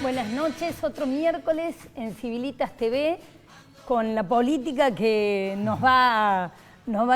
Buenas noches, otro miércoles en Civilitas TV con la política que nos va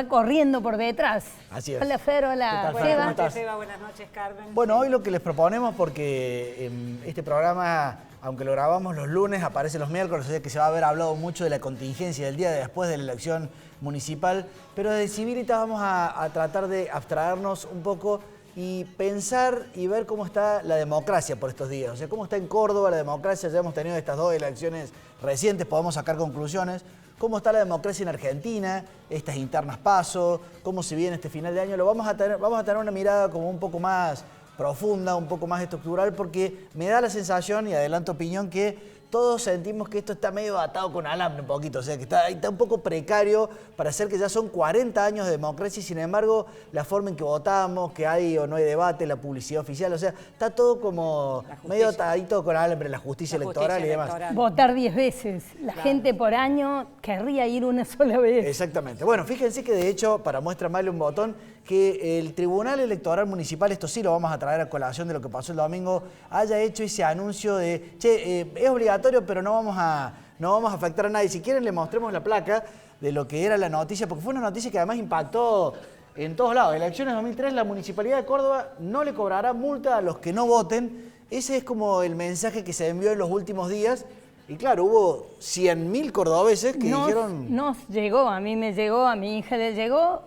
corriendo por detrás. Así es. Hola Fer, hola Seba. Buenas noches Seba, buenas noches Carmen. Bueno, hoy lo que les proponemos, porque este programa, aunque lo grabamos los lunes, aparece los miércoles, o sea que se va a haber hablado mucho de la contingencia del día después de la elección municipal, pero desde Civilitas vamos a tratar de abstraernos un poco y pensar y ver cómo está la democracia por estos días. O sea, cómo está en Córdoba la democracia. Ya hemos tenido estas dos elecciones recientes, podemos sacar conclusiones. Cómo está la democracia en Argentina, estas internas PASO, cómo se viene este final de año. Vamos a tener una mirada como un poco más profunda, un poco más estructural, porque me da la sensación, y adelanto opinión, que todos sentimos que esto está medio atado con alambre un poquito, o sea que está un poco precario para hacer que ya son 40 años de democracia y sin embargo la forma en que votamos, que hay o no hay debate, la publicidad oficial, o sea, está todo como medio atadito con alambre, la justicia electoral y demás. Votar 10 veces, la gente por año querría ir una sola vez. Exactamente. Bueno, fíjense que de hecho, para muestra mal un botón, que el Tribunal Electoral Municipal, esto sí lo vamos a traer a colación de lo que pasó el domingo, haya hecho ese anuncio de, es obligatorio, pero no vamos a afectar a nadie. Si quieren, le mostremos la placa de lo que era la noticia, porque fue una noticia que además impactó en todos lados. Elecciones 2003, la Municipalidad de Córdoba no le cobrará multa a los que no voten. Ese es como el mensaje que se envió en los últimos días. Y claro, hubo 100.000 cordobeses que dijeron... Nos llegó, a mí me llegó, a mi hija le llegó...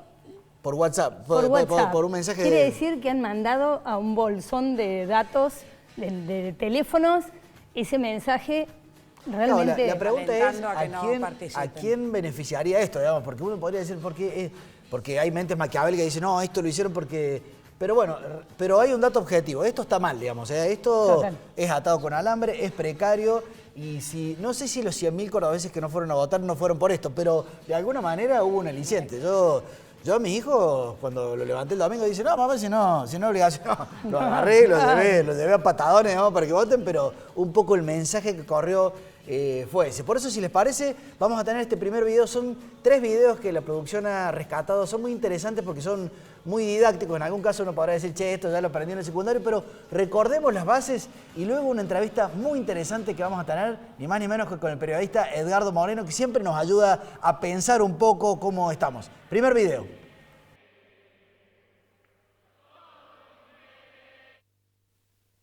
Por WhatsApp, por un mensaje. Quiere decir que han mandado a un bolsón de datos, de teléfonos, ese mensaje realmente... No, la pregunta es, ¿a quién beneficiaría esto? Digamos? Porque uno podría decir, porque hay mentes maquiavélicas que dicen, no, esto lo hicieron porque... Pero bueno, pero hay un dato objetivo, esto está mal, digamos, esto es atado con alambre, es precario, y no sé si los 100.000 cordobeses que no fueron a votar no fueron por esto, pero de alguna manera hubo un aliciente. Yo a mis hijos, cuando lo levanté el domingo, dicen, no, mamá, si no es obligación, no, los agarré, los llevé a patadones, ¿no? Para que voten, pero un poco el mensaje que corrió fue ese. Por eso, si les parece, vamos a tener este primer video. Son 3 videos que la producción ha rescatado. Son muy interesantes porque son muy didácticos. En algún caso uno podrá decir, che, esto ya lo aprendí en el secundario, pero recordemos las bases y luego una entrevista muy interesante que vamos a tener, ni más ni menos que con el periodista Edgardo Moreno, que siempre nos ayuda a pensar un poco cómo estamos. Primer video.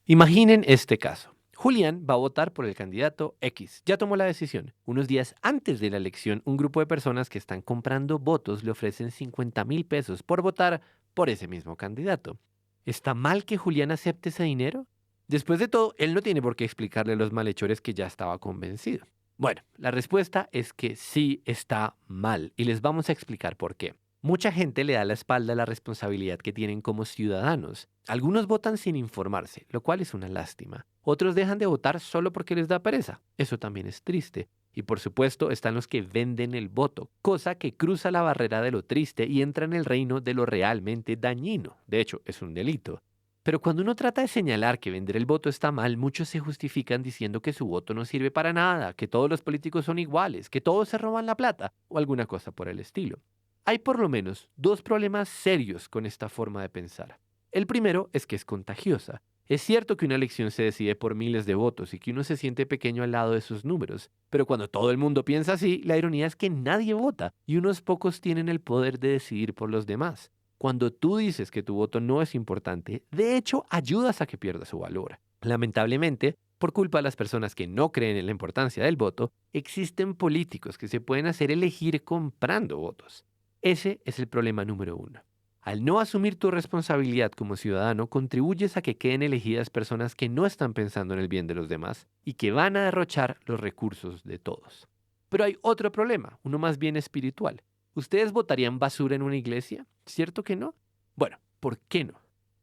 Imaginen este caso. Julián va a votar por el candidato X. Ya tomó la decisión. Unos días antes de la elección, un grupo de personas que están comprando votos le ofrecen 50,000 pesos por votar por ese mismo candidato. ¿Está mal que Julián acepte ese dinero? Después de todo, él no tiene por qué explicarle a los malhechores que ya estaba convencido. Bueno, la respuesta es que sí está mal y les vamos a explicar por qué. Mucha gente le da la espalda a la responsabilidad que tienen como ciudadanos. Algunos votan sin informarse, lo cual es una lástima. Otros dejan de votar solo porque les da pereza. Eso también es triste. Y por supuesto están los que venden el voto, cosa que cruza la barrera de lo triste y entra en el reino de lo realmente dañino. De hecho, es un delito. Pero cuando uno trata de señalar que vender el voto está mal, muchos se justifican diciendo que su voto no sirve para nada, que todos los políticos son iguales, que todos se roban la plata o alguna cosa por el estilo. Hay por lo menos 2 problemas serios con esta forma de pensar. El primero es que es contagiosa. Es cierto que una elección se decide por miles de votos y que uno se siente pequeño al lado de esos números, pero cuando todo el mundo piensa así, la ironía es que nadie vota y unos pocos tienen el poder de decidir por los demás. Cuando tú dices que tu voto no es importante, de hecho ayudas a que pierda su valor. Lamentablemente, por culpa de las personas que no creen en la importancia del voto, existen políticos que se pueden hacer elegir comprando votos. Ese es el problema número 1. Al no asumir tu responsabilidad como ciudadano, contribuyes a que queden elegidas personas que no están pensando en el bien de los demás y que van a derrochar los recursos de todos. Pero hay otro problema, uno más bien espiritual. ¿Ustedes votarían basura en una iglesia? ¿Cierto que no? Bueno, ¿por qué no?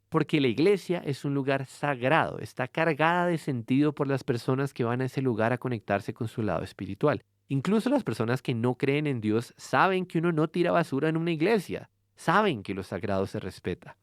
Porque la iglesia es un lugar sagrado, está cargada de sentido por las personas que van a ese lugar a conectarse con su lado espiritual. Incluso las personas que no creen en Dios saben que uno no tira basura en una iglesia, saben que lo sagrado se respeta.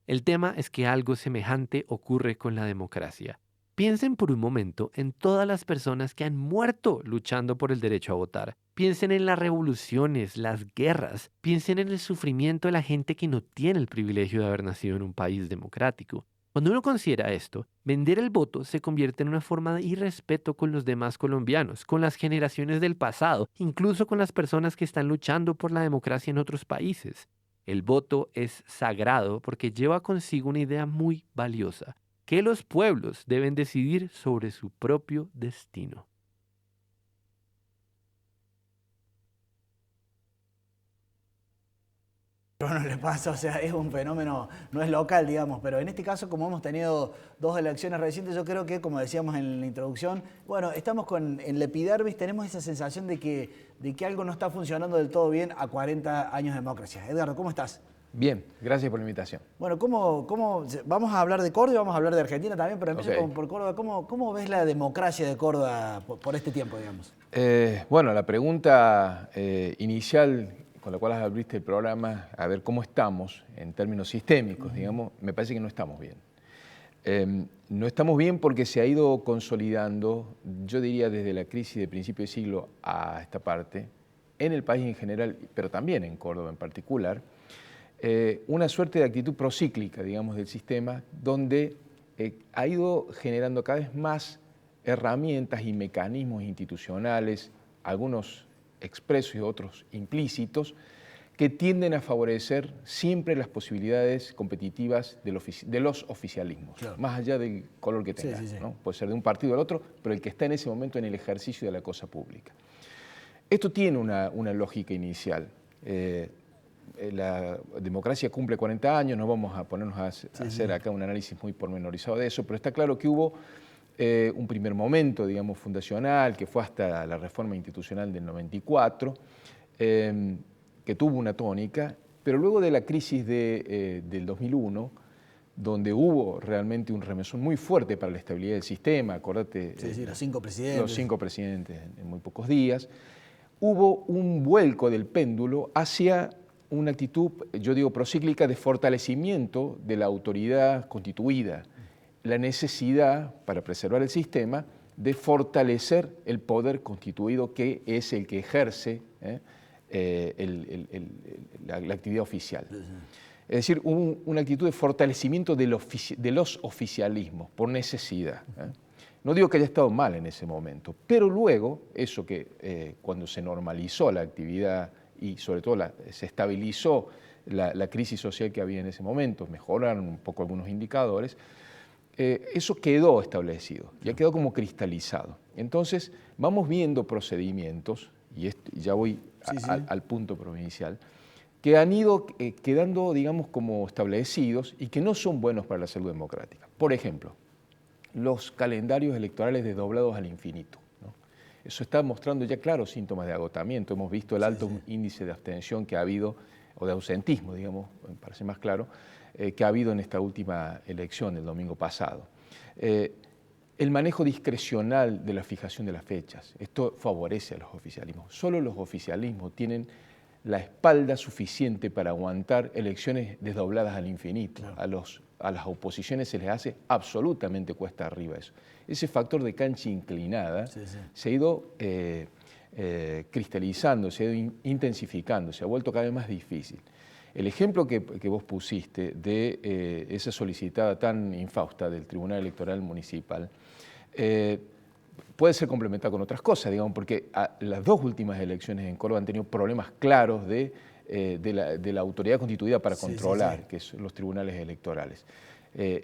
El tema es que algo semejante ocurre con la democracia. Piensen por un momento en todas las personas que han muerto luchando por el derecho a votar. Piensen en las revoluciones, las guerras. Piensen en el sufrimiento de la gente que no tiene el privilegio de haber nacido en un país democrático. Cuando uno considera esto, vender el voto se convierte en una forma de irrespeto con los demás colombianos, con las generaciones del pasado, incluso con las personas que están luchando por la democracia en otros países. El voto es sagrado porque lleva consigo una idea muy valiosa, que los pueblos deben decidir sobre su propio destino. No le pasa, o sea, es un fenómeno, no es local, digamos, pero en este caso, como hemos tenido 2 elecciones recientes, yo creo que, como decíamos en la introducción, bueno, estamos en la epidermis, tenemos esa sensación de que algo no está funcionando del todo bien a 40 años de democracia. Edgardo, ¿cómo estás? Bien, gracias por la invitación. Bueno, vamos a hablar de Córdoba, vamos a hablar de Argentina también, pero empiezo por Córdoba. ¿Cómo ves la democracia de Córdoba por este tiempo, digamos? Bueno, la pregunta inicial con la cual abriste el programa, a ver cómo estamos en términos sistémicos, digamos, me parece que no estamos bien. No estamos bien porque se ha ido consolidando, yo diría desde la crisis de principio de siglo a esta parte, en el país en general, pero también en Córdoba en particular, una suerte de actitud procíclica, digamos, del sistema, donde ha ido generando cada vez más herramientas y mecanismos institucionales, algunos expresos y otros implícitos, que tienden a favorecer siempre las posibilidades competitivas de los oficialismos, claro, más allá del color que tenga, sí. ¿No? Puede ser de un partido o del otro, pero el que está en ese momento en el ejercicio de la cosa pública. Esto tiene una lógica inicial. La democracia cumple 40 años, no vamos a ponernos a hacer acá un análisis muy pormenorizado de eso, pero está claro que hubo un primer momento, digamos, fundacional, que fue hasta la reforma institucional del 94, que tuvo una tónica, pero luego de la crisis del 2001, donde hubo realmente un remesón muy fuerte para la estabilidad del sistema, acordate, los 5 presidentes. Los 5 presidentes en muy pocos días, hubo un vuelco del péndulo hacia una actitud, yo digo, procíclica de fortalecimiento de la autoridad constituida, la necesidad, para preservar el sistema, de fortalecer el poder constituido que es el que ejerce la actividad oficial. Es decir, una actitud de fortalecimiento de los oficialismos por necesidad. No digo que haya estado mal en ese momento, pero luego, eso que cuando se normalizó la actividad y sobre todo se estabilizó la crisis social que había en ese momento, mejoraron un poco algunos indicadores, eso quedó establecido, ya quedó como cristalizado. Entonces, vamos viendo procedimientos, y ya voy al punto provincial, que han ido quedando, digamos, como establecidos y que no son buenos para la salud democrática. Por ejemplo, los calendarios electorales desdoblados al infinito, ¿no? Eso está mostrando ya claros síntomas de agotamiento. Hemos visto el alto índice de abstención que ha habido, o de ausentismo, digamos, me parece más claro, que ha habido en esta última elección del domingo pasado. El manejo discrecional de la fijación de las fechas, esto favorece a los oficialismos. Solo los oficialismos tienen la espalda suficiente para aguantar elecciones desdobladas al infinito. Claro. A las oposiciones se les hace absolutamente cuesta arriba eso. Ese factor de cancha inclinada se ha ido cristalizando, se ha ido intensificando, se ha vuelto cada vez más difícil. El ejemplo que vos pusiste de esa solicitada tan infausta del Tribunal Electoral Municipal puede ser complementado con otras cosas, digamos, porque las 2 últimas elecciones en Córdoba han tenido problemas claros de la autoridad constituida para controlar, que son los tribunales electorales. La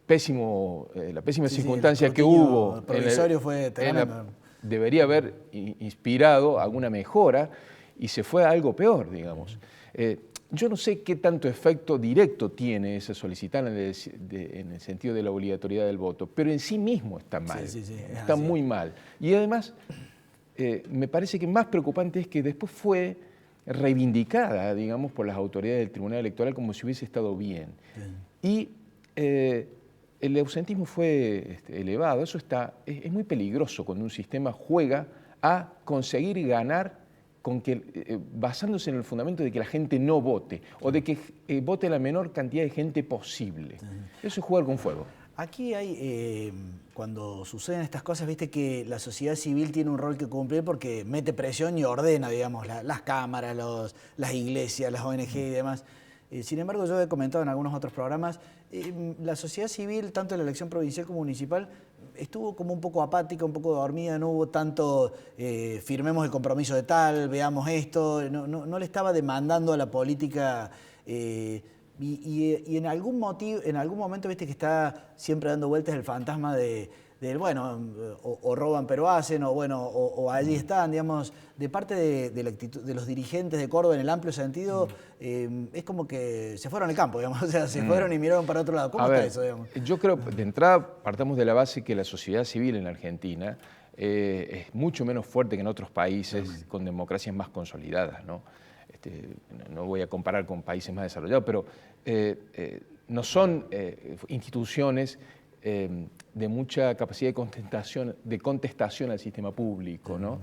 pésima circunstancia que hubo el provisorio fue tremendo. Debería haber inspirado alguna mejora y se fue a algo peor, digamos. Yo no sé qué tanto efecto directo tiene esa solicitada en el sentido de la obligatoriedad del voto, pero en sí mismo está mal, está muy mal. Y además, me parece que más preocupante es que después fue reivindicada, digamos, por las autoridades del Tribunal Electoral como si hubiese estado bien. Y el ausentismo fue elevado. Eso es muy peligroso cuando un sistema juega a conseguir ganar basándose en el fundamento de que la gente no vote o de que vote la menor cantidad de gente posible. Eso es jugar con fuego. Aquí hay, cuando suceden estas cosas, viste que la sociedad civil tiene un rol que cumplir porque mete presión y ordena, digamos, las cámaras, las iglesias, las ONG y demás. Sin embargo, yo he comentado en algunos otros programas, la sociedad civil, tanto en la elección provincial como municipal, estuvo como un poco apática, un poco dormida, no hubo tanto firmemos el compromiso de tal, veamos esto, no le estaba demandando a la política. Y en algún momento, viste que está siempre dando vueltas el fantasma del bueno, o roban pero hacen, o bueno, o allí están, digamos, de parte de la actitud de los dirigentes de Córdoba en el amplio sentido, es como que se fueron al campo, digamos, o sea, se fueron y miraron para otro lado. ¿Cómo está eso, digamos? Yo creo, de entrada, partamos de la base que la sociedad civil en la Argentina es mucho menos fuerte que en otros países con democracias más consolidadas, ¿no? No voy a comparar con países más desarrollados, pero no son instituciones de mucha capacidad de contestación al sistema público, ¿no?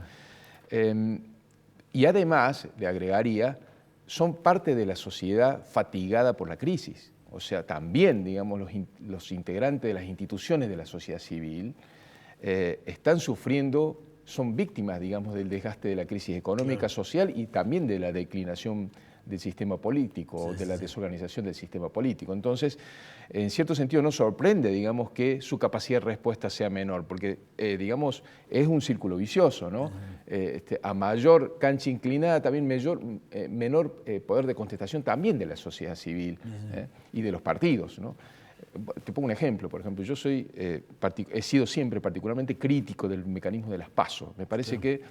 Y además, le agregaría, son parte de la sociedad fatigada por la crisis. O sea, también, digamos, los integrantes de las instituciones de la sociedad civil están sufriendo, son víctimas, digamos, del desgaste de la crisis económica, social y también de la declinación del sistema político, de la desorganización del sistema político. Entonces, en cierto sentido, no sorprende, digamos, que su capacidad de respuesta sea menor, porque, digamos, es un círculo vicioso, ¿no? A mayor cancha inclinada, también menor poder de contestación también de la sociedad civil y de los partidos, ¿no? Te pongo un ejemplo, por ejemplo, yo he sido siempre particularmente crítico del mecanismo de las PASO. Me parece que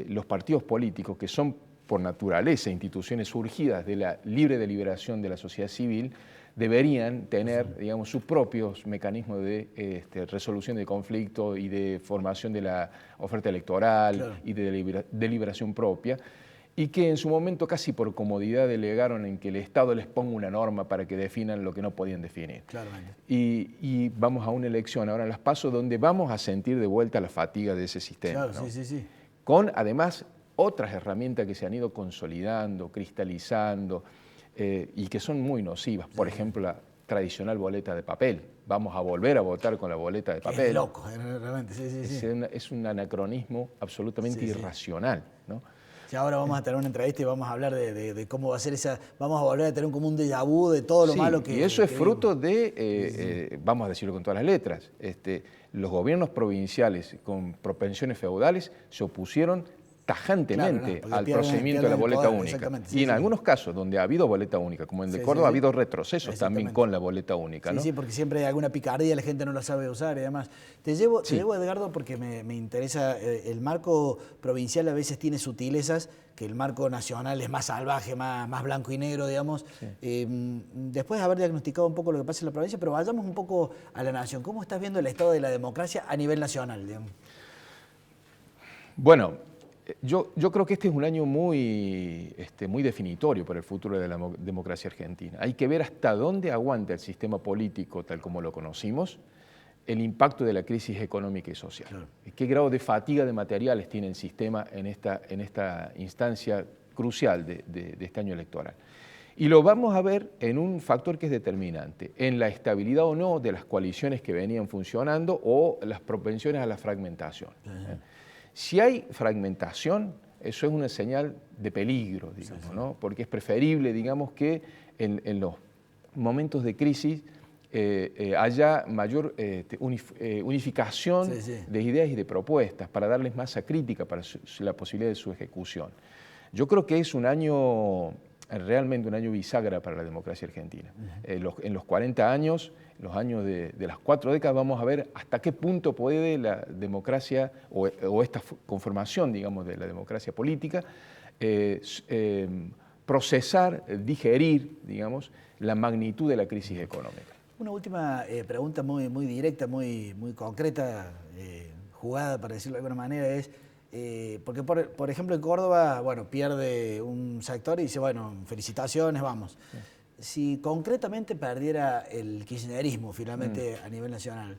los partidos políticos, que son por naturaleza instituciones surgidas de la libre deliberación de la sociedad civil, deberían tener, digamos, sus propios mecanismos de resolución de conflicto y de formación de la oferta electoral y de deliberación propia, y que en su momento casi por comodidad delegaron en que el Estado les ponga una norma para que definan lo que no podían definir. Y vamos a una elección ahora en las PASO donde vamos a sentir de vuelta la fatiga de ese sistema, ¿no? Con además otras herramientas que se han ido consolidando, cristalizando y que son muy nocivas. Por ejemplo, la tradicional boleta de papel. Vamos a volver a votar con la boleta de papel. Es loco, realmente, Es un anacronismo absolutamente irracional, ¿no? Y ahora vamos a tener una entrevista y vamos a hablar de cómo va a ser esa... Vamos a volver a tener como un déjà vu de todo lo malo que... Y eso es fruto de, vamos a decirlo con todas las letras, los gobiernos provinciales con propensiones feudales se opusieron tajantemente al procedimiento de la boleta única. Y en algunos casos donde ha habido boleta única, como el de Córdoba, ha habido retrocesos también con la boleta única, ¿no? Sí, porque siempre hay alguna picardía, la gente no la sabe usar y demás. Te llevo, Edgardo, porque me interesa, el marco provincial a veces tiene sutilezas, que el marco nacional es más salvaje, más blanco y negro, digamos. Después de haber diagnosticado un poco lo que pasa en la provincia, pero vayamos un poco a la nación. ¿Cómo estás viendo el estado de la democracia a nivel nacional, digamos? Bueno, yo creo que este es un año muy definitorio para el futuro de la democracia argentina. Hay que ver hasta dónde aguanta el sistema político tal como lo conocimos, el impacto de la crisis económica y social. ¿Qué grado de fatiga de materiales tiene el sistema en esta instancia crucial de este año electoral? Y lo vamos a ver en un factor que es determinante, en la estabilidad o no de las coaliciones que venían funcionando o las propensiones a la fragmentación. Si hay fragmentación, eso es una señal de peligro, digamos, ¿no? Porque es preferible, digamos, que en los momentos de crisis haya mayor unificación de ideas y de propuestas para darles masa crítica para la posibilidad de su ejecución. Yo creo que es un año, realmente un año bisagra para la democracia argentina. En los 40 años, los años de las 4 décadas, vamos a ver hasta qué punto puede la democracia o esta conformación, digamos, de la democracia política procesar, digerir, digamos, la magnitud de la crisis económica. Una última pregunta muy directa, muy concreta, jugada, para decirlo de alguna manera, es... porque, por ejemplo, en Córdoba, bueno, pierde un sector y dice, bueno, felicitaciones, vamos. Si concretamente perdiera el kirchnerismo finalmente a nivel nacional,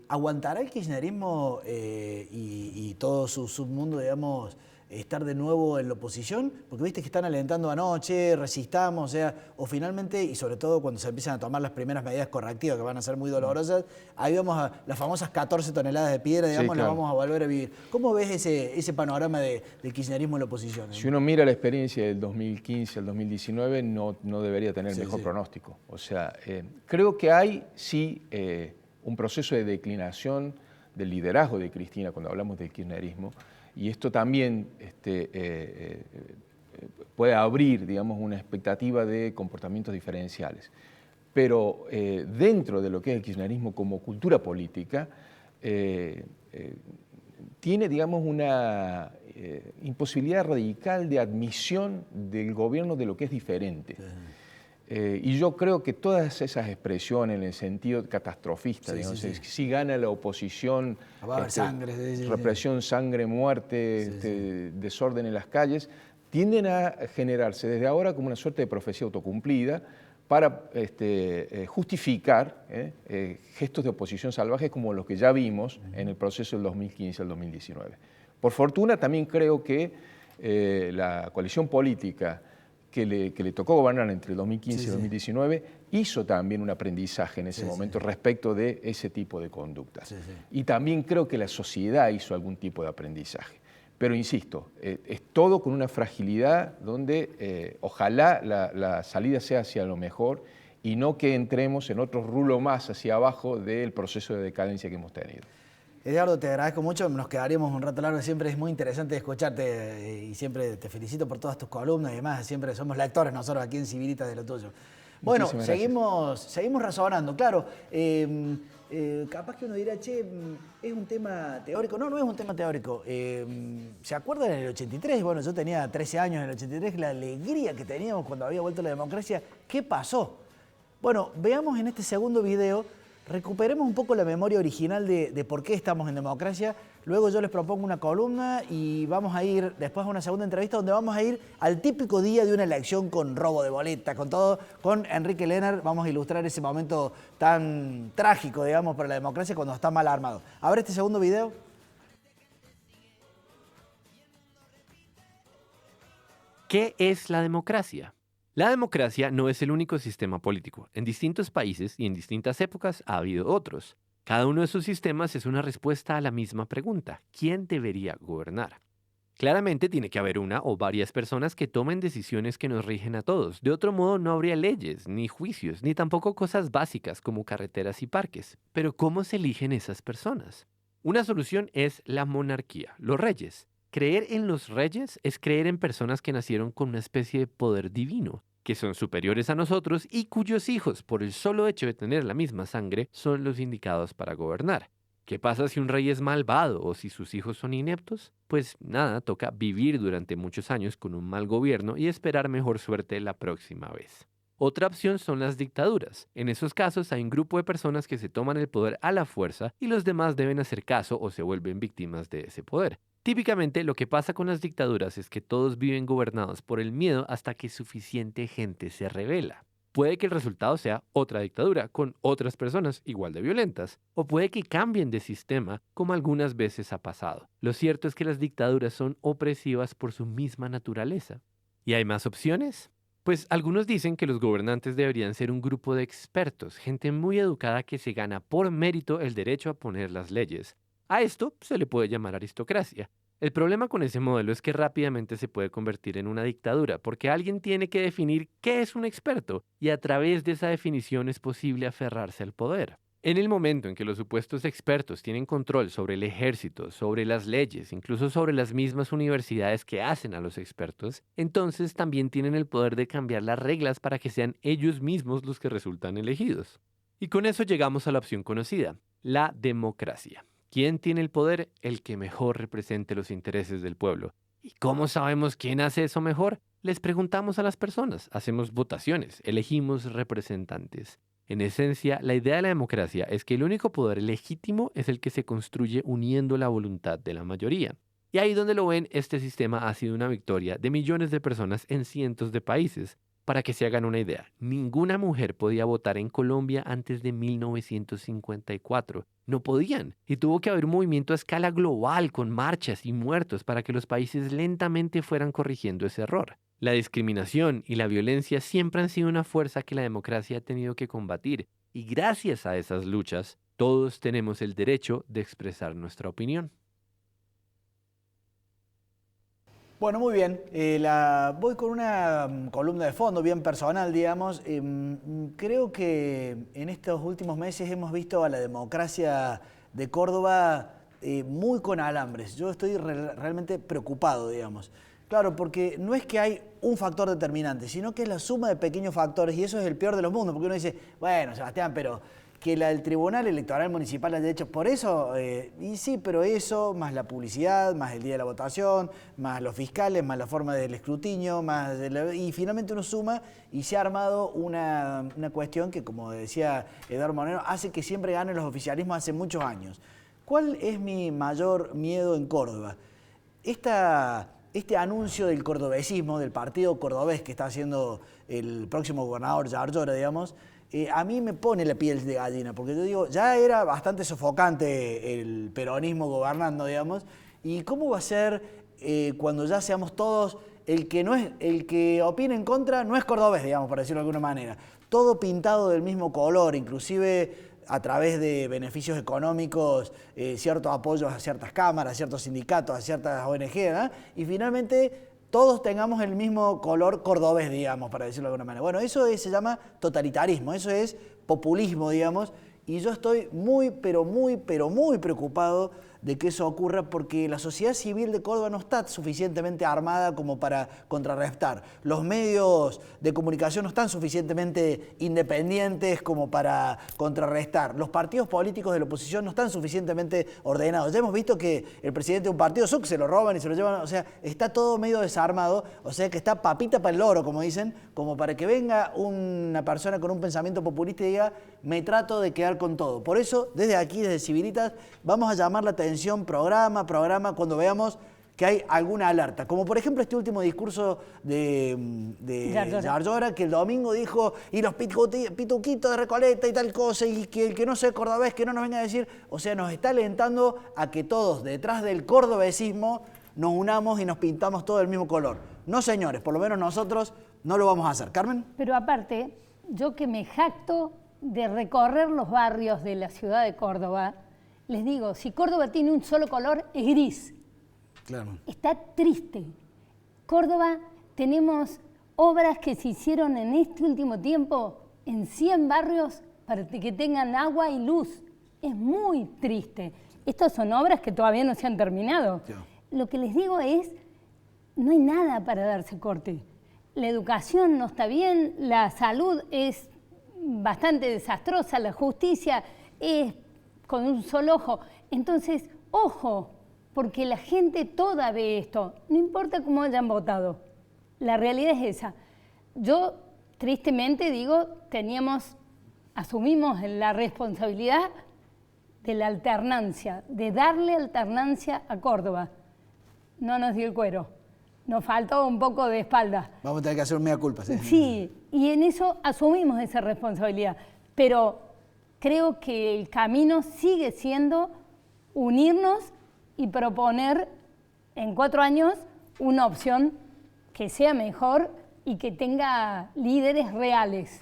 ¿aguantará el kirchnerismo y todo su submundo, digamos, estar de nuevo en la oposición? Porque viste que están alentando anoche, resistamos, o sea, o finalmente, y sobre todo cuando se empiezan a tomar las primeras medidas correctivas que van a ser muy dolorosas, ahí vamos a las famosas 14 toneladas de piedra, digamos, las vamos a volver a vivir. ¿Cómo ves ese panorama del kirchnerismo en la oposición? Si uno mira la experiencia del 2015 al 2019, no debería tener mejor pronóstico. O sea, creo que hay sí un proceso de declinación del liderazgo de Cristina cuando hablamos del kirchnerismo, y esto también puede abrir, digamos, una expectativa de comportamientos diferenciales. Pero dentro de lo que es el kirchnerismo como cultura política, tiene, digamos, una imposibilidad radical de admisión del gobierno de lo que es diferente. Y yo creo que todas esas expresiones en el sentido catastrofista, digamos, si gana la oposición, represión, sangre, muerte, desorden en las calles, tienden a generarse desde ahora como una suerte de profecía autocumplida para justificar gestos de oposición salvajes como los que ya vimos en el proceso del 2015 al 2019. Por fortuna, también creo que la coalición política que le tocó gobernar entre el 2015 y el 2019, hizo también un aprendizaje en ese momento respecto de ese tipo de conductas. Y también creo que la sociedad hizo algún tipo de aprendizaje. Pero insisto, es todo con una fragilidad donde ojalá la salida sea hacia lo mejor y no que entremos en otro rulo más hacia abajo del proceso de decadencia que hemos tenido. Eduardo, te agradezco mucho, nos quedaríamos un rato largo, siempre es muy interesante escucharte y siempre te felicito por todas tus columnas y demás, siempre somos lectores nosotros aquí en Civilitas de lo tuyo. Bueno, seguimos razonando, claro, capaz que uno dirá, che, es un tema teórico. No, no es un tema teórico. ¿Se acuerdan en el 83? Bueno, yo tenía 13 años en el 83, la alegría que teníamos cuando había vuelto la democracia. ¿Qué pasó? Bueno, veamos en este segundo video. Recuperemos un poco la memoria original de por qué estamos en democracia. Luego yo les propongo una columna y vamos a ir después a una segunda entrevista donde vamos a ir al típico día de una elección con robo de boleta, con todo, con Enrique Lehner. Vamos a ilustrar ese momento tan trágico, digamos, para la democracia cuando está mal armado. A ver este segundo video. ¿Qué es la democracia? La democracia no es el único sistema político. En distintos países y en distintas épocas ha habido otros. Cada uno de sus sistemas es una respuesta a la misma pregunta: ¿quién debería gobernar? Claramente tiene que haber una o varias personas que tomen decisiones que nos rigen a todos. De otro modo no habría leyes, ni juicios, ni tampoco cosas básicas como carreteras y parques. Pero ¿cómo se eligen esas personas? Una solución es la monarquía, los reyes. Creer en los reyes es creer en personas que nacieron con una especie de poder divino, que son superiores a nosotros y cuyos hijos, por el solo hecho de tener la misma sangre, son los indicados para gobernar. ¿Qué pasa si un rey es malvado o si sus hijos son ineptos? Pues nada, toca vivir durante muchos años con un mal gobierno y esperar mejor suerte la próxima vez. Otra opción son las dictaduras. En esos casos hay un grupo de personas que se toman el poder a la fuerza y los demás deben hacer caso o se vuelven víctimas de ese poder. Típicamente lo que pasa con las dictaduras es que todos viven gobernados por el miedo hasta que suficiente gente se rebela. Puede que el resultado sea otra dictadura con otras personas igual de violentas, o puede que cambien de sistema como algunas veces ha pasado. Lo cierto es que las dictaduras son opresivas por su misma naturaleza. ¿Y hay más opciones? Pues algunos dicen que los gobernantes deberían ser un grupo de expertos, gente muy educada que se gana por mérito el derecho a poner las leyes. A esto se le puede llamar aristocracia. El problema con ese modelo es que rápidamente se puede convertir en una dictadura, porque alguien tiene que definir qué es un experto, y a través de esa definición es posible aferrarse al poder. En el momento en que los supuestos expertos tienen control sobre el ejército, sobre las leyes, incluso sobre las mismas universidades que hacen a los expertos, entonces también tienen el poder de cambiar las reglas para que sean ellos mismos los que resultan elegidos. Y con eso llegamos a la opción conocida, la democracia. ¿Quién tiene el poder? El que mejor represente los intereses del pueblo. ¿Y cómo sabemos quién hace eso mejor? Les preguntamos a las personas, hacemos votaciones, elegimos representantes. En esencia, la idea de la democracia es que el único poder legítimo es el que se construye uniendo la voluntad de la mayoría. Y ahí donde lo ven, este sistema ha sido una victoria de millones de personas en cientos de países. Para que se hagan una idea, ninguna mujer podía votar en Colombia antes de 1954. No podían, y tuvo que haber un movimiento a escala global con marchas y muertos para que los países lentamente fueran corrigiendo ese error. La discriminación y la violencia siempre han sido una fuerza que la democracia ha tenido que combatir, y gracias a esas luchas, todos tenemos el derecho de expresar nuestra opinión. Bueno, muy bien. Voy con una columna de fondo bien personal, digamos. Creo que en estos últimos meses hemos visto a la democracia de Córdoba muy con alambres. Yo estoy realmente preocupado, digamos. Claro, porque no es que hay un factor determinante, sino que es la suma de pequeños factores, y eso es el peor de los mundos, porque uno dice, bueno, Sebastián, pero que el Tribunal Electoral Municipal haya hecho por eso, y sí, pero eso, más la publicidad, más el día de la votación, más los fiscales, más la forma del escrutinio, y finalmente uno suma y se ha armado una cuestión que, como decía Eduardo Monero, hace que siempre ganen los oficialismos hace muchos años. ¿Cuál es mi mayor miedo en Córdoba? Este anuncio del cordobesismo, del partido cordobés que está haciendo el próximo gobernador Yarlora, digamos, a mí me pone la piel de gallina, porque yo digo, ya era bastante sofocante el peronismo gobernando, digamos, y cómo va a ser cuando ya seamos todos, el que opine en contra no es cordobés, digamos, por decirlo de alguna manera, todo pintado del mismo color, inclusive a través de beneficios económicos, ciertos apoyos a ciertas cámaras, a ciertos sindicatos, a ciertas ONG, ¿no? Y finalmente todos tengamos el mismo color cordobés, digamos, para decirlo de alguna manera. Bueno, eso se llama totalitarismo, eso es populismo, digamos, y yo estoy muy preocupado de que eso ocurra, porque la sociedad civil de Córdoba no está suficientemente armada como para contrarrestar. Los medios de comunicación no están suficientemente independientes como para contrarrestar. Los partidos políticos de la oposición no están suficientemente ordenados. Ya hemos visto que el presidente de un partido se lo roban y se lo llevan, o sea, está todo medio desarmado, o sea que está papita para el loro, como dicen, como para que venga una persona con un pensamiento populista y diga, me trato de quedar con todo. Por eso, desde aquí, desde Civilitas, vamos a llamar la atención programa, cuando veamos que hay alguna alerta. Como por ejemplo este último discurso de Yarlora, que el domingo dijo, y los pituquitos de Recoleta y tal cosa, y que el que no sea cordobés, que no nos venga a decir, o sea, nos está alentando a que todos, detrás del cordobesismo, nos unamos y nos pintamos todo del mismo color. No, señores, por lo menos nosotros no lo vamos a hacer. ¿Carmen? Pero aparte, yo que me jacto de recorrer los barrios de la ciudad de Córdoba, les digo, si Córdoba tiene un solo color, es gris. Claro. Está triste. Córdoba, tenemos obras que se hicieron en este último tiempo en 100 barrios para que tengan agua y luz. Es muy triste. Estas son obras que todavía no se han terminado. Sí. Lo que les digo es, no hay nada para darse corte. La educación no está bien, la salud es bastante desastrosa, la justicia es con un solo ojo. Entonces, ojo, porque la gente toda ve esto, no importa cómo hayan votado. La realidad es esa. Yo, tristemente, digo, asumimos la responsabilidad de la alternancia, de darle alternancia a Córdoba. No nos dio el cuero, nos faltó un poco de espalda. Vamos a tener que hacer un mea culpa, ¿sí? Sí, y en eso asumimos esa responsabilidad, pero creo que el camino sigue siendo unirnos y proponer en 4 años una opción que sea mejor y que tenga líderes reales.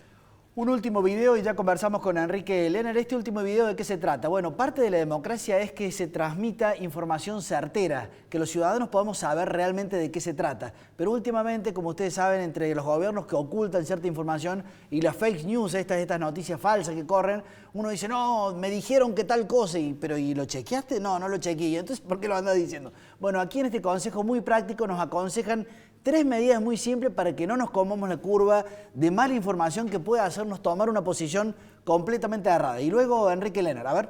Un último video y ya conversamos con Enrique Lenner. Este último video, ¿de qué se trata? Bueno, parte de la democracia es que se transmita información certera, que los ciudadanos podamos saber realmente de qué se trata. Pero últimamente, como ustedes saben, entre los gobiernos que ocultan cierta información y las fake news, estas noticias falsas que corren, uno dice, no, me dijeron que tal cosa, pero ¿y lo chequeaste? No, no lo chequeé. Entonces, ¿por qué lo andas diciendo? Bueno, aquí en este consejo muy práctico nos aconsejan 3 medidas muy simples para que no nos comamos la curva de mala información que puede hacernos tomar una posición completamente errada. Y luego Enrique Lenner, a ver.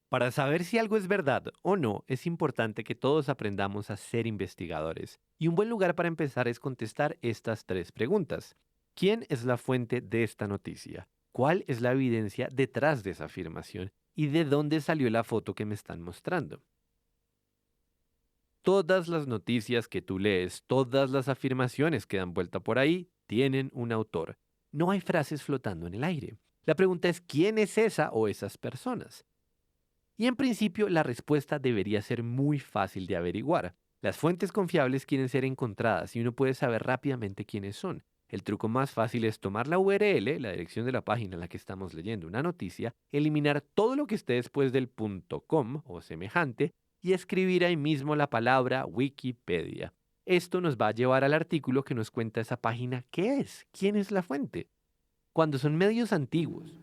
Para saber si algo es verdad o no, es importante que todos aprendamos a ser investigadores. Y un buen lugar para empezar es contestar estas 3 preguntas. ¿Quién es la fuente de esta noticia? ¿Cuál es la evidencia detrás de esa afirmación? ¿Y de dónde salió la foto que me están mostrando? Todas las noticias que tú lees, todas las afirmaciones que dan vuelta por ahí, tienen un autor. No hay frases flotando en el aire. La pregunta es, ¿quién es esa o esas personas? Y en principio, la respuesta debería ser muy fácil de averiguar. Las fuentes confiables quieren ser encontradas y uno puede saber rápidamente quiénes son. El truco más fácil es tomar la URL, la dirección de la página en la que estamos leyendo una noticia, eliminar todo lo que esté después del .com o semejante y escribir ahí mismo la palabra Wikipedia. Esto nos va a llevar al artículo que nos cuenta esa página qué es, quién es la fuente. Cuando son medios antiguos.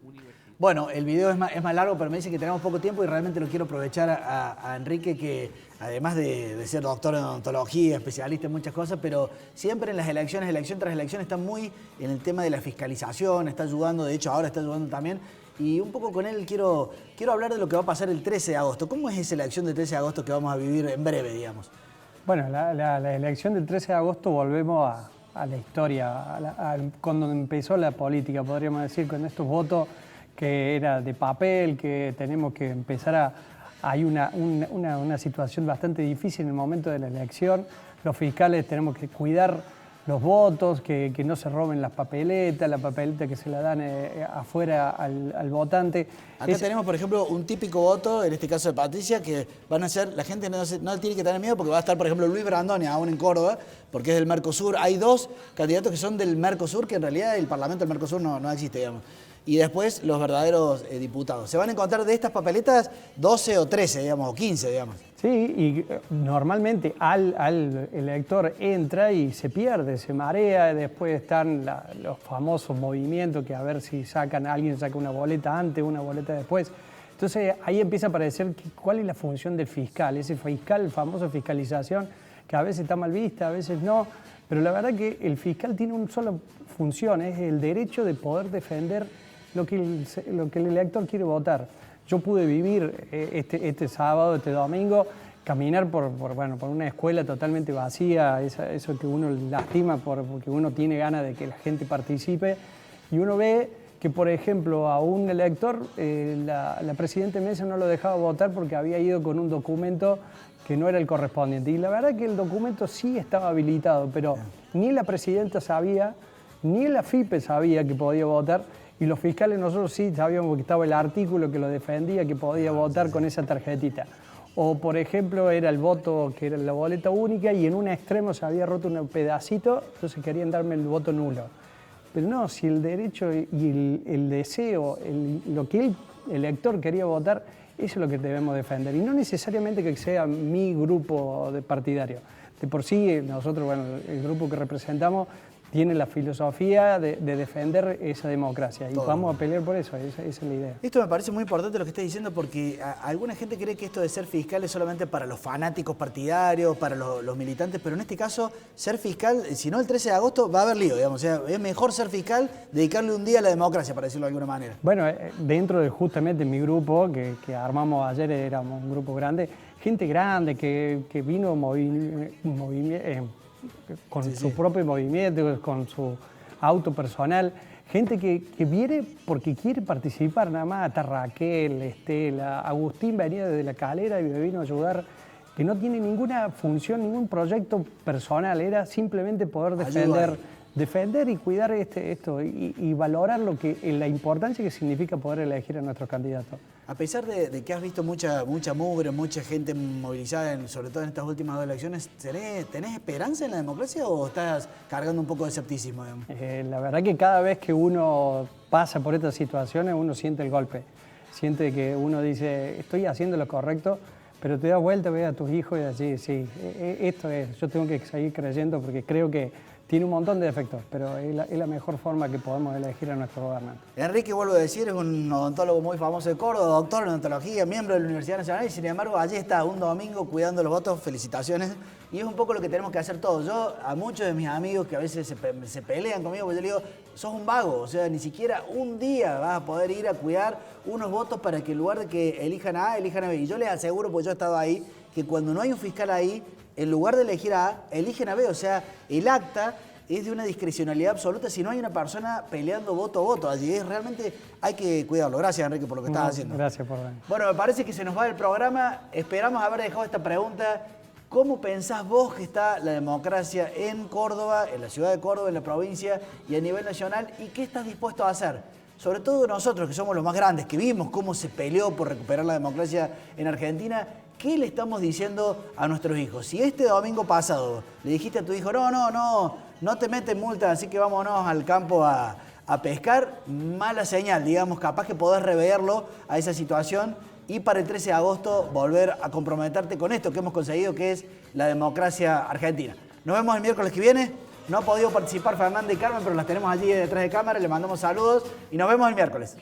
Bueno, el video es más largo, pero me dice que tenemos poco tiempo y realmente lo quiero aprovechar a Enrique, que además de ser doctor en odontología, especialista en muchas cosas, pero siempre en las elecciones, elección tras elección, está muy en el tema de la fiscalización, está ayudando, de hecho ahora está ayudando también. Y un poco con él quiero hablar de lo que va a pasar el 13 de agosto. ¿Cómo es esa elección del 13 de agosto que vamos a vivir en breve, digamos? Bueno, la elección del 13 de agosto volvemos a la historia, cuando empezó la política, podríamos decir, con estos votos que era de papel, que tenemos que empezar hay una situación bastante difícil en el momento de la elección. Los fiscales tenemos que cuidar los votos, que no se roben las papeletas, la papeleta que se la dan afuera al votante. Acá tenemos, por ejemplo, un típico voto, en este caso de Patricia, que van a ser, la gente no tiene que tener miedo porque va a estar, por ejemplo, Luis Brandoni, aún en Córdoba, porque es del Mercosur. Hay dos candidatos que son del Mercosur, que en realidad el Parlamento del Mercosur no existe, digamos. Y después los verdaderos diputados. Se van a encontrar de estas papeletas 12 o 13, digamos, o 15, digamos. Sí, y normalmente el elector entra y se pierde, se marea, después están los famosos movimientos que a ver si alguien saca una boleta antes, una boleta después. Entonces ahí empieza a aparecer cuál es la función del fiscal, ese fiscal, el famoso fiscalización, que a veces está mal vista, a veces no, pero la verdad que el fiscal tiene una sola función, es el derecho de poder defender lo que el elector quiere votar. Yo pude vivir este sábado, este domingo, caminar por una escuela totalmente vacía, eso que uno lastima porque uno tiene ganas de que la gente participe, y uno ve que, por ejemplo, a un elector, la presidenta Mesa no lo dejaba votar porque había ido con un documento que no era el correspondiente. Y la verdad que el documento sí estaba habilitado, pero ni la presidenta sabía, ni la FIPE sabía que podía votar, y los fiscales nosotros sí sabíamos que estaba el artículo que lo defendía, que podía votar con esa tarjetita. O, por ejemplo, era el voto, que era la boleta única, y en un extremo se había roto un pedacito, entonces querían darme el voto nulo. Pero no, si el derecho y el deseo, lo que el elector quería votar, eso es lo que debemos defender. Y no necesariamente que sea mi grupo partidario. De por sí, nosotros, el grupo que representamos, tiene la filosofía de defender esa democracia. Y vamos a pelear por eso, esa es la idea. Esto me parece muy importante lo que estás diciendo, porque alguna gente cree que esto de ser fiscal es solamente para los fanáticos partidarios, para los militantes, pero en este caso, ser fiscal, si no el 13 de agosto, va a haber lío, digamos. O sea, es mejor ser fiscal, dedicarle un día a la democracia, para decirlo de alguna manera. Bueno, dentro de justamente mi grupo, que armamos ayer, éramos un grupo grande, gente grande que vino con su propio movimiento, con su auto personal, gente que viene porque quiere participar nada más. Hasta Raquel, Estela, Agustín venía desde La Calera y me vino a ayudar, que no tiene ninguna función, ningún proyecto personal, era simplemente poder defender y cuidar esto y valorar la importancia que significa poder elegir a nuestros candidatos. A pesar de que has visto mucha mugre, mucha gente movilizada, sobre todo en estas últimas dos elecciones, ¿tenés esperanza en la democracia o estás cargando un poco de escepticismo? La verdad que cada vez que uno pasa por estas situaciones, uno siente el golpe. Siente que uno dice, estoy haciendo lo correcto, pero te das vuelta, ves a tus hijos y decís, sí, esto es, yo tengo que seguir creyendo porque creo que tiene un montón de defectos, pero es la mejor forma que podemos elegir a nuestro gobernante. Enrique, vuelvo a decir, es un odontólogo muy famoso de Córdoba, doctor en odontología, miembro de la Universidad Nacional, y sin embargo allí está un domingo cuidando los votos. Felicitaciones. Y es un poco lo que tenemos que hacer todos. Yo, a muchos de mis amigos que a veces se pelean conmigo, pues yo le digo, sos un vago, o sea, ni siquiera un día vas a poder ir a cuidar unos votos para que en lugar de que elijan a A, elijan a B. Y yo les aseguro, porque yo he estado ahí, que cuando no hay un fiscal ahí, en lugar de elegir a A, eligen a B. O sea, el acta es de una discrecionalidad absoluta si no hay una persona peleando voto a voto. Allí realmente hay que cuidarlo. Gracias, Enrique, por lo que estás haciendo. Gracias por venir. Bueno, me parece que se nos va el programa. Esperamos haber dejado esta pregunta ¿Cómo pensás vos que está la democracia en Córdoba, en la ciudad de Córdoba, en la provincia y a nivel nacional? ¿Y qué estás dispuesto a hacer? Sobre todo nosotros, que somos los más grandes, que vimos cómo se peleó por recuperar la democracia en Argentina, ¿qué le estamos diciendo a nuestros hijos? Si este domingo pasado le dijiste a tu hijo, no te meten multa, así que vámonos al campo a pescar, mala señal, digamos, capaz que podés reverlo a esa situación y para el 13 de agosto volver a comprometerte con esto que hemos conseguido, que es la democracia argentina. Nos vemos el miércoles que viene. No ha podido participar Fernanda y Carmen, pero las tenemos allí detrás de cámara. Le mandamos saludos y nos vemos el miércoles.